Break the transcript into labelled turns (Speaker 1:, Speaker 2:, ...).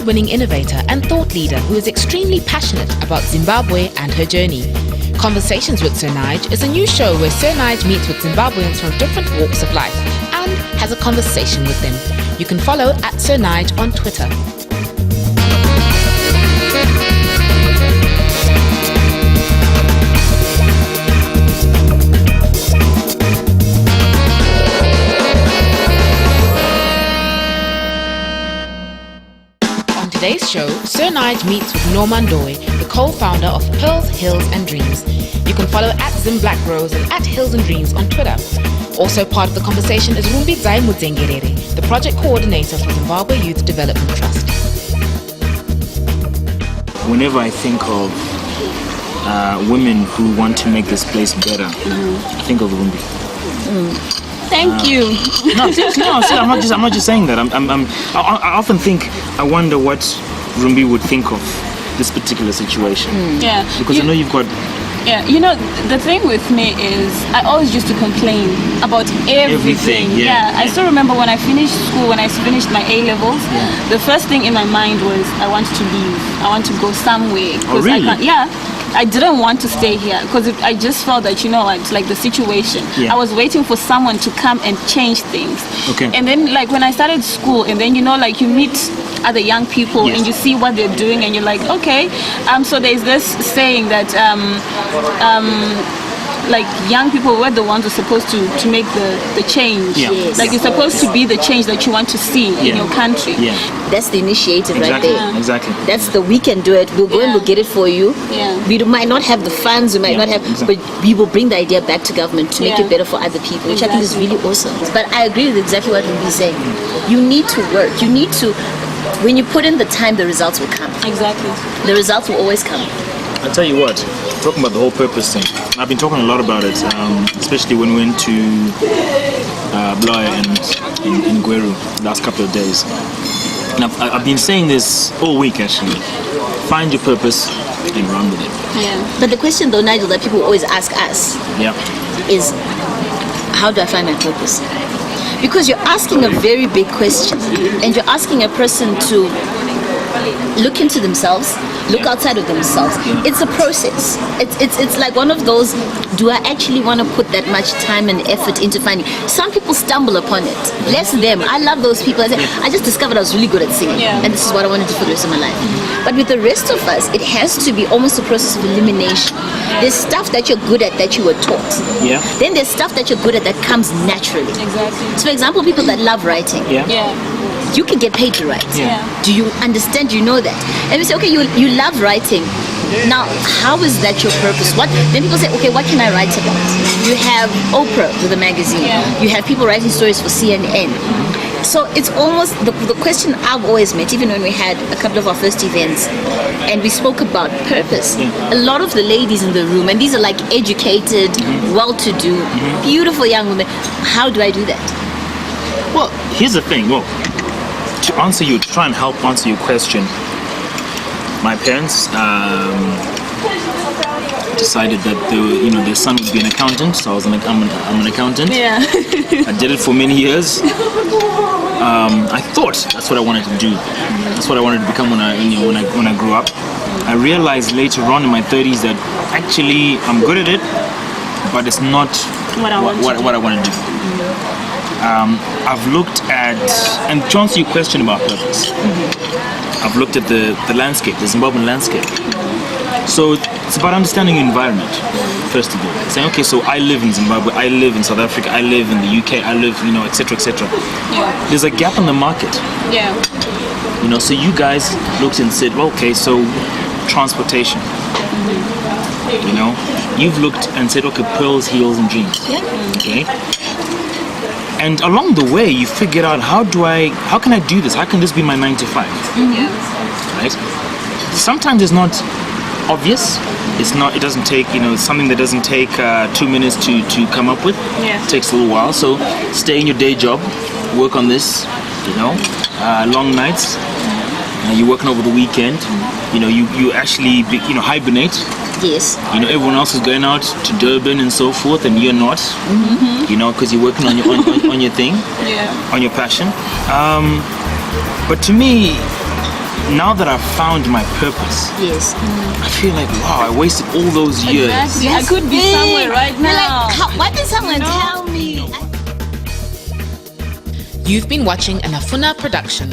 Speaker 1: award-winning innovator and thought leader who is extremely passionate about Zimbabwe and her journey. Conversations with Sir Nige is a new show where Sir Nige meets with Zimbabweans from different walks of life and has a conversation with them. You can follow at Sir Nige on Twitter. On today's show, Sir Nige meets with Norman Doy, the co-founder of Pearls, Hills and Dreams. You can follow at ZimBlackRose and at Hills and Dreams on Twitter. Also part of the conversation is Rumbidzai Mudzengerere, the project coordinator for Zimbabwe Youth Development Trust.
Speaker 2: Whenever I think of women who want to make this place better, I think of Rumbi.
Speaker 3: Thank you.
Speaker 2: No, seriously, no, I'm not just saying that. I often think, I wonder what Rumbi would think of this particular situation.
Speaker 3: Yeah.
Speaker 2: Because I know you've got.
Speaker 3: Yeah, you know, the thing with me is I always used to complain about everything. I still remember when I finished school, when I finished my A-levels, the first thing in my mind was I want to leave. I want to go somewhere.
Speaker 2: Oh, really?
Speaker 3: I didn't want to stay here because I just felt that, you know, it's like the situation. I was waiting for someone to come and change things.
Speaker 2: Okay.
Speaker 3: And then, like, when I started school, and then, you know, like, you meet other young people and you see what they're doing and you're like, okay. So there's this saying that like young people were the ones who are supposed to make the change. Like you're supposed to be the change that you want to see in your country.
Speaker 4: That's the initiative right there.
Speaker 2: Exactly.
Speaker 4: That's the we can do it. We'll go and we'll get it for you. We might not have the funds, we might not have, but we will bring the idea back to government to make it better for other people, which I think is really awesome. But I agree with exactly what Ruby is saying. You need to work. You need to, when you put in the time, the results will come.
Speaker 3: Exactly.
Speaker 4: The results will always come.
Speaker 2: I'll tell you what, talking about the whole purpose thing, I've been talking a lot about it, especially when we went to Blair and in Gweru last couple of days. And I've been saying this all week actually. Find your purpose and run with it.
Speaker 4: But the question though, Nigel, that people always ask us is, how do I find my purpose? Because you're asking a very big question and you're asking a person to look into themselves, look outside of themselves. It's a process. It's like one of those, do I actually want to put that much time and effort into finding? Some people stumble upon it. Bless them. I love those people. I just discovered I was really good at singing and this is what I wanted to do for the rest of my life. But with the rest of us, it has to be almost a process of elimination. There's stuff that you're good at that you were taught. Then there's stuff that you're good at that comes naturally. So for example, people that love writing. You can get paid to write. Do you understand? You know that? And we say, okay, you love writing. Now, how is that your purpose? Then people say, okay, what can I write about? You have Oprah with a magazine. You have people writing stories for CNN. So it's almost the question I've always met, even when we had a couple of our first events and we spoke about purpose. A lot of the ladies in the room, and these are like educated, well-to-do, beautiful young women. How do I do that?
Speaker 2: Well, here's the thing. Well, to try and help answer your question, my parents decided that their son would be an accountant, so I'm an accountant. I did it for many years. I thought that's what I wanted to do. That's what I wanted to become when I grew up. I realized later on in my 30s that actually I'm good at it, but it's not what I want to do. I've looked at, and to answer your question about purpose, I've looked at the landscape, the Zimbabwean landscape. So it's about understanding your environment, first of all. Saying, okay, so I live in Zimbabwe, I live in South Africa, I live in the UK, I live, etc., etc. There's a gap in the market. So you guys looked and said, well, okay, so transportation. You've looked and said, okay, Pearls, Heels and Dreams. Okay. And along the way, you figured out how can I do this? How can this be my 9 to 5? Right? Sometimes it's not obvious. It doesn't take, something that doesn't take 2 minutes to come up with. It takes a little while. So stay in your day job, work on this, long nights. You're working over the weekend. You actually, hibernate.
Speaker 4: Yes.
Speaker 2: Everyone else is going out to Durban and so forth, and you're not. Because you're working on your thing, on your passion. But to me, now that I've found my purpose,
Speaker 4: Yes.
Speaker 2: I feel like, wow, I wasted all those years.
Speaker 3: Exactly. I could be somewhere right
Speaker 4: You're
Speaker 3: now.
Speaker 4: like, why did someone tell me?
Speaker 1: You've been watching a Nafuna production.